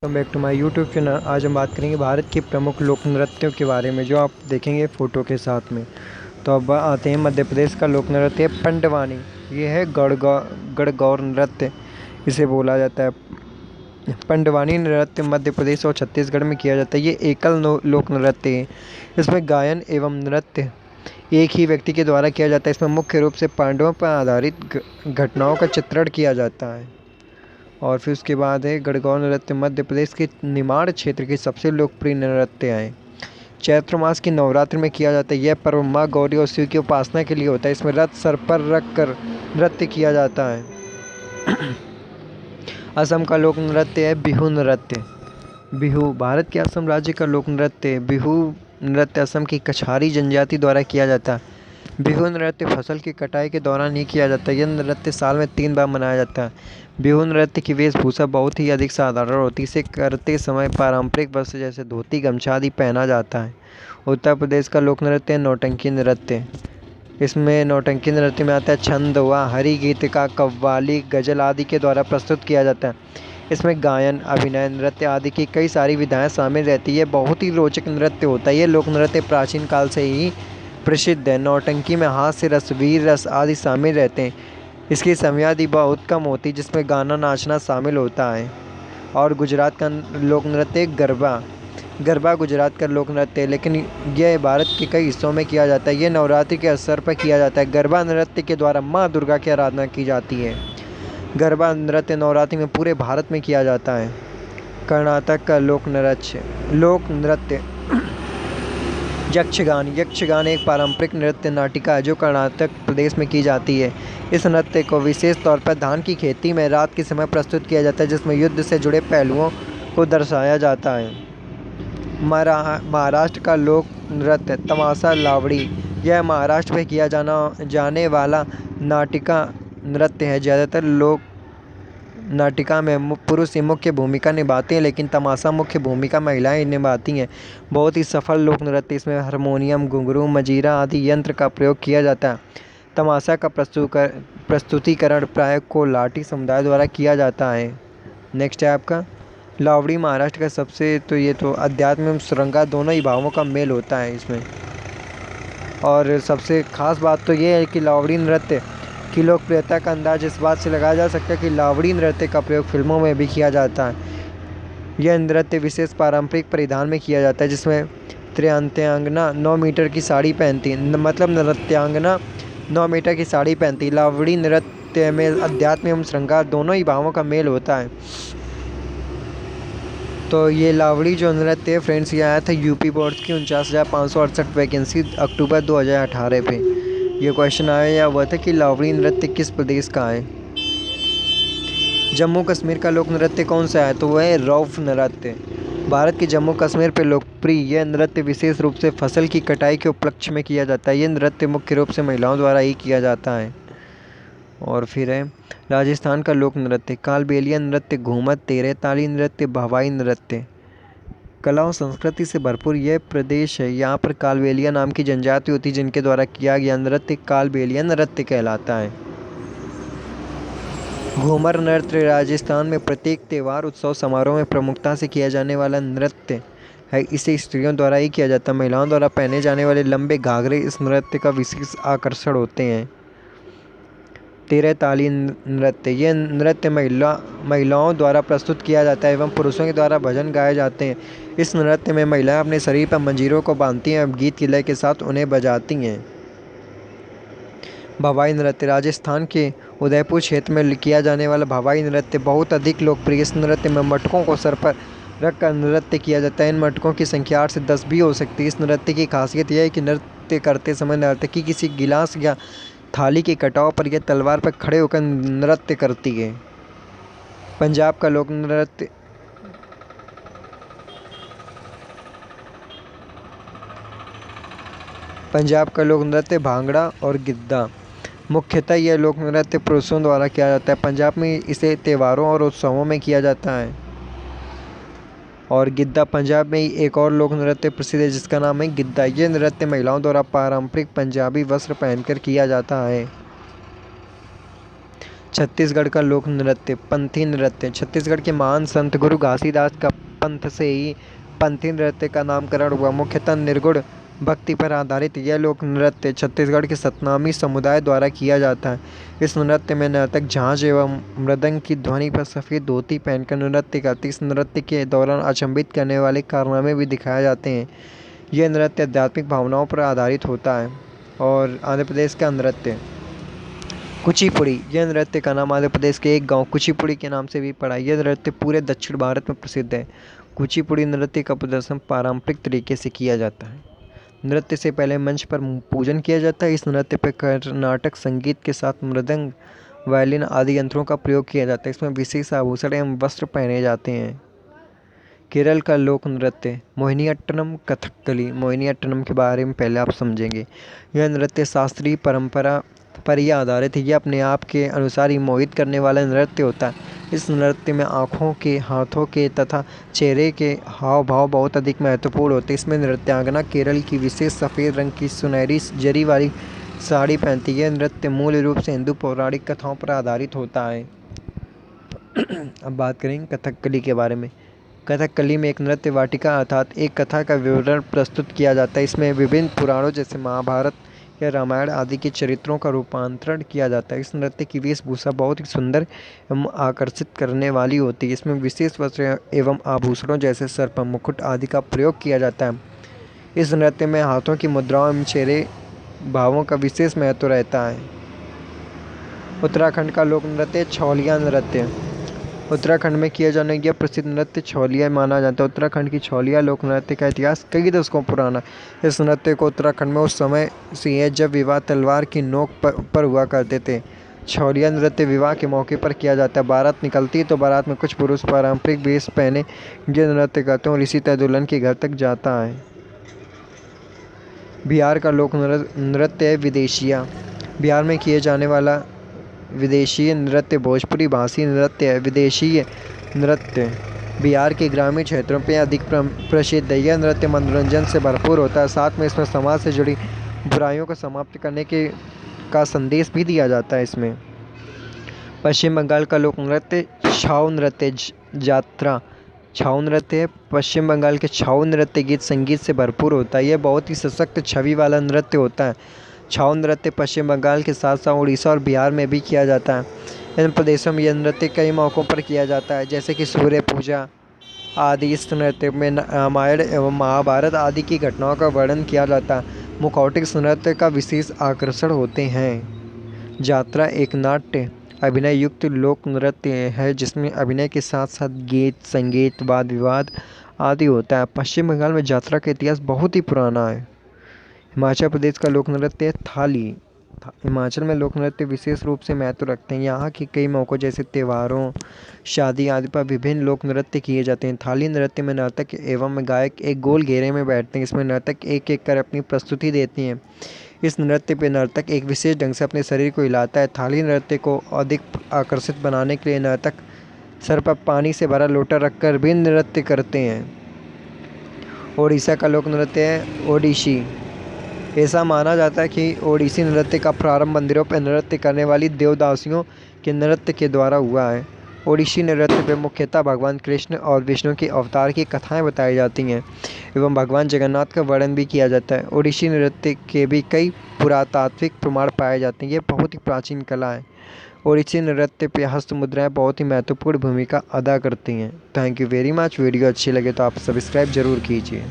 Welcome back to my YouTube channel. आज हम बात करेंगे भारत के प्रमुख लोक नृत्यों के बारे में, जो आप देखेंगे फ़ोटो के साथ में। तो अब आते हैं मध्य प्रदेश का लोक नृत्य पंडवानी। ये है गणगौर नृत्य इसे बोला जाता है। पंडवानी नृत्य मध्य प्रदेश और छत्तीसगढ़ में किया जाता है। ये एकल लोक नृत्य है। इसमें गायन एवं नृत्य एक ही व्यक्ति के द्वारा किया जाता है। इसमें मुख्य रूप से पांडवों पर आधारित घटनाओं का चित्रण किया जाता है। और फिर उसके बाद है गणगौर नृत्य मध्य प्रदेश के निमाड़ क्षेत्र की सबसे लोकप्रिय नृत्य है। चैत्र मास की नवरात्र में किया जाता है। यह पर्व माँ गौरी और शिव की उपासना के लिए होता है। इसमें रथ सर पर रख कर नृत्य किया जाता है। असम का लोक नृत्य है बिहू नृत्य। बिहू भारत के असम राज्य का लोक नृत्य है। बिहू नृत्य असम की कछारी जनजाति द्वारा किया जाता है। बिहू नृत्य फसल की कटाई के दौरान ही किया जाता है। यह नृत्य साल में 3 बार मनाया जाता है। बिहू नृत्य की वेशभूषा बहुत ही अधिक साधारण होती है। इसे करते समय पारंपरिक वस्त्र जैसे धोती गमछा आदि पहना जाता है। उत्तर प्रदेश का लोक नृत्य है नौटंकी नृत्य। इसमें नौटंकी नृत्य में आता है छंद हुआ, हरि गीतिका, कव्वाली, गजल आदि के द्वारा प्रस्तुत किया जाता है। इसमें गायन, अभिनय, नृत्य आदि की कई सारी विधाएं शामिल रहती है। बहुत ही रोचक नृत्य होता है। ये लोक नृत्य प्राचीन काल से ही प्रसिद्ध है। नौटंकी में हास्य रस, वीर रस आदि शामिल रहते हैं। इसकी समयादि बहुत कम होती, जिसमें गाना नाचना शामिल होता है। और गुजरात का लोक नृत्य गरबा। गरबा गुजरात का लोक नृत्य है, लेकिन यह भारत के कई हिस्सों में किया जाता है। यह नवरात्रि के अवसर पर किया जाता है। गरबा नृत्य के द्वारा माँ दुर्गा की आराधना की जाती है। गरबा नृत्य नवरात्रि में पूरे भारत में किया जाता है। कर्नाटक का लोक नृत्य यक्षगान। यक्षगान एक पारंपरिक नृत्य नाटिका है जो कर्नाटक प्रदेश में की जाती है। इस नृत्य को विशेष तौर पर धान की खेती में रात के समय प्रस्तुत किया जाता है, जिसमें युद्ध से जुड़े पहलुओं को दर्शाया जाता है। महाराष्ट्र का लोक नृत्य तमाशा लावड़ी। यह महाराष्ट्र में किया जाने वाला नाटिका नृत्य है। ज़्यादातर लोक नाटिका में पुरुष ही मुख्य भूमिका निभाते हैं, लेकिन तमाशा मुख्य भूमिका महिलाएं निभाती हैं। बहुत ही सफल लोक नृत्य। इसमें हारमोनियम, घुंघरू, मजीरा आदि यंत्र का प्रयोग किया जाता है। तमाशा का प्रस्तुतिकरण प्रायः कोल्हाटी समुदाय द्वारा किया जाता है। नेक्स्ट है आपका लावड़ी। महाराष्ट्र का सबसे ये तो अध्यात्म एवं श्रृंगार दोनों ही भावों का मेल होता है इसमें। और सबसे खास बात तो ये है कि लावड़ी नृत्य की लोकप्रियता का अंदाज इस बात से लगाया जा सकता है कि लावड़ी नृत्य का प्रयोग फिल्मों में भी किया जाता है। यह नृत्य विशेष पारंपरिक परिधान में किया जाता है, जिसमें नृत्यांगना 9 मीटर की साड़ी पहनती नृत्यांगना 9 मीटर की साड़ी पहनती। लावड़ी नृत्य में अध्यात्म एवं श्रृंगार दोनों ही भावों का मेल होता है। तो ये लावड़ी जो नृत्य है फ्रेंड्स, ये आया था यूपी बोर्ड की 49,568 वैकेंसी अक्टूबर 2018 पे। ये क्वेश्चन आया हुआ था कि लावड़ी नृत्य किस प्रदेश का है। जम्मू कश्मीर का लोक नृत्य कौन सा है, तो वह है रौफ नृत्य। भारत के जम्मू कश्मीर पर लोकप्रिय यह नृत्य विशेष रूप से फसल की कटाई के उपलक्ष्य में किया जाता है। यह नृत्य मुख्य रूप से महिलाओं द्वारा ही किया जाता है। और फिर है राजस्थान का लोक नृत्य कालबेलिया नृत्य, घूमर, तेरह ताली नृत्य, भवाई नृत्य। कला और संस्कृति से भरपूर यह प्रदेश है। यहाँ पर कालबेलिया नाम की जनजाति होती है, जिनके द्वारा किया गया नृत्य कालबेलिया नृत्य कहलाता है। घूमर नृत्य राजस्थान में प्रत्येक त्यौहार, उत्सव, समारोह में प्रमुखता से किया जाने वाला नृत्य है। इसे स्त्रियों द्वारा ही किया जाता है। महिलाओं द्वारा पहने जाने वाले लंबे घाघरे इस नृत्य का विशेष आकर्षण होते हैं। तेरह ताली नृत्य। यह नृत्य महिलाओं द्वारा प्रस्तुत किया जाता है एवं पुरुषों के द्वारा भजन गाए जाते हैं। इस नृत्य में महिलाएं अपने शरीर पर मंजीरों को बांधती हैं एवं गीत की लय के साथ उन्हें बजाती हैं। भवाई नृत्य राजस्थान के उदयपुर क्षेत्र में किया जाने वाला भवाई नृत्य बहुत अधिक लोकप्रिय। इस नृत्य में मटकों को सर पर रखकर नृत्य किया जाता है। इन मटकों की संख्या 8 से 10 भी हो सकती है। इस नृत्य की खासियत यह है कि नृत्य करते समय नर्तकी किसी गिलास या थाली के कटाव पर या तलवार पर खड़े होकर नृत्य करती है। पंजाब का लोक नृत्य भांगड़ा और गिद्धा। मुख्यतः यह लोक नृत्य पुरुषों द्वारा किया जाता है। पंजाब में इसे त्योहारों और उत्सवों में किया जाता है। और गिद्धा पंजाब में ही एक और लोक नृत्य प्रसिद्ध है, जिसका नाम है गिद्धा। यह नृत्य महिलाओं द्वारा पारंपरिक पंजाबी वस्त्र पहनकर किया जाता है। छत्तीसगढ़ का लोक नृत्य पंथी नृत्य। छत्तीसगढ़ के महान संत गुरु घासीदास का पंथ से ही पंथी नृत्य का नामकरण हुआ। मुख्यतः निर्गुण भक्ति पर आधारित यह लोक नृत्य छत्तीसगढ़ के सतनामी समुदाय द्वारा किया जाता है। इस नृत्य में नर्तक झांझ एवं मृदंग की ध्वनि पर सफ़ेद धोती पहनकर नृत्य करते। इस नृत्य के दौरान अचंभित करने वाले कारनामे भी दिखाए जाते हैं। यह नृत्य आध्यात्मिक भावनाओं पर आधारित होता है। और आंध्र प्रदेश का नृत्य कुचिपुड़ी। यह नृत्य का नाम आंध्र प्रदेश के एक गांव कुचिपुड़ी के नाम से भी पड़ा। यह नृत्य पूरे दक्षिण भारत में प्रसिद्ध है। कुचिपुड़ी नृत्य का प्रदर्शन पारंपरिक तरीके से किया जाता है। नृत्य से पहले मंच पर पूजन किया जाता है। इस नृत्य पर कर्नाटक संगीत के साथ मृदंग, वायलिन आदि यंत्रों का प्रयोग किया जाता है। इसमें विशेष आभूषण एवं वस्त्र पहने जाते हैं। केरल का लोक नृत्य मोहिनीअट्टम कथकली। मोहिनीअट्टम के बारे में पहले आप समझेंगे। यह नृत्य शास्त्रीय परंपरा पर ही आधारित है। यह अपने आप के अनुसार ही मोहित करने वाला नृत्य होता है। इस नृत्य में आँखों के, हाथों के तथा चेहरे के हाव भाव बहुत अधिक महत्वपूर्ण होते हैं। इसमें नृत्यांगना केरल की विशेष सफ़ेद रंग की सुनहरी जरी वाली साड़ी पहनती है। यह नृत्य मूल रूप से हिंदू पौराणिक कथाओं पर आधारित होता है। अब बात करेंगे कथकली के बारे में। कथकली में एक नृत्य वाटिका अर्थात एक कथा का विवरण प्रस्तुत किया जाता है। इसमें विभिन्न पुराणों जैसे महाभारत या रामायण आदि के चरित्रों का रूपांतरण किया जाता है। इस नृत्य की वेशभूषा बहुत ही सुंदर एवं आकर्षित करने वाली होती है। इसमें विशेष वस्त्र एवं आभूषणों जैसे सर्प, मुकुट आदि का प्रयोग किया जाता है। इस नृत्य में हाथों की मुद्राओं एवं चेहरे भावों का विशेष महत्व रहता है। उत्तराखंड का लोक नृत्य छौलिया नृत्य। उत्तराखंड में किया जाने यह प्रसिद्ध नृत्य छौलिया माना जाता है। उत्तराखंड की छौलिया लोक नृत्य का इतिहास कई दशकों पुराना। इस नृत्य को उत्तराखंड में उस समय से है जब विवाह तलवार की नोक पर हुआ करते थे। छौलिया नृत्य विवाह के मौके पर किया जाता है। बारात निकलती है तो बारात में कुछ पुरुष पारंपरिक वेश पहने यह नृत्य करते हैं और इसी तरह दुल्हन के घर तक जाता है। बिहार का लोक नृत्य है विदेशिया। बिहार में किए जाने वाला विदेशी नृत्य भोजपुरी भाषी नृत्य है। विदेशी नृत्य बिहार के ग्रामीण क्षेत्रों पे अधिक प्रसिद्ध है। यह नृत्य मनोरंजन से भरपूर होता है। साथ में इसमें समाज से जुड़ी बुराइयों को समाप्त करने का संदेश भी दिया जाता है। इसमें पश्चिम बंगाल का लोक नृत्य छाऊ नृत्य जात्रा। छाऊ नृत्य पश्चिम बंगाल के छाऊ नृत्य गीत संगीत से भरपूर होता है। यह बहुत ही सशक्त छवि वाला नृत्य होता है। छाऊ नृत्य पश्चिम बंगाल के साथ साथ उड़ीसा और बिहार में भी किया जाता है। इन प्रदेशों में यह नृत्य कई मौक़ों पर किया जाता है जैसे कि सूर्य पूजा आदि। इस नृत्य में रामायण एवं महाभारत आदि की घटनाओं का वर्णन किया जाता है। मुखौटे इस नृत्य का विशेष आकर्षण होते हैं। जात्रा एक नाट्य अभिनय युक्त लोक नृत्य है जिसमें अभिनय के साथ साथ गीत, संगीत, वाद विवाद आदि होता है। पश्चिम बंगाल में जात्रा का इतिहास बहुत ही पुराना है। हिमाचल प्रदेश का लोक नृत्य थाली। हिमाचल में लोक नृत्य विशेष रूप से महत्व रखते हैं। यहाँ के कई मौक़ों जैसे त्योहारों, शादी आदि पर विभिन्न लोक नृत्य किए जाते हैं। थाली नृत्य में नर्तक एवं गायक एक गोल घेरे में बैठते हैं। इसमें नर्तक एक एक कर अपनी प्रस्तुति देती हैं। इस नृत्य पे नर्तक एक विशेष ढंग से अपने शरीर को हिलाता है। थाली नृत्य को अधिक आकर्षित बनाने के लिए नर्तक सर पर पानी से भरा लोटा रखकर भी नृत्य करते हैं। ओडिशा का लोक नृत्य है ओडिशी। ऐसा माना जाता है कि ओडिसी नृत्य का प्रारंभ मंदिरों पर नृत्य करने वाली देवदासियों के नृत्य के द्वारा हुआ है। ओडिसी नृत्य में मुख्यतः भगवान कृष्ण और विष्णु के अवतार की कथाएं बताई जाती हैं एवं भगवान जगन्नाथ का वर्णन भी किया जाता है। ओडिसी नृत्य के भी कई पुरातात्विक प्रमाण पाए जाते हैं। ये बहुत ही प्राचीन कला है। ओडिसी नृत्य पे हस्त मुद्राएं बहुत ही महत्वपूर्ण भूमिका अदा करती हैं। Thank you very much. Video अच्छी लगे तो आप सब्सक्राइब जरूर कीजिए।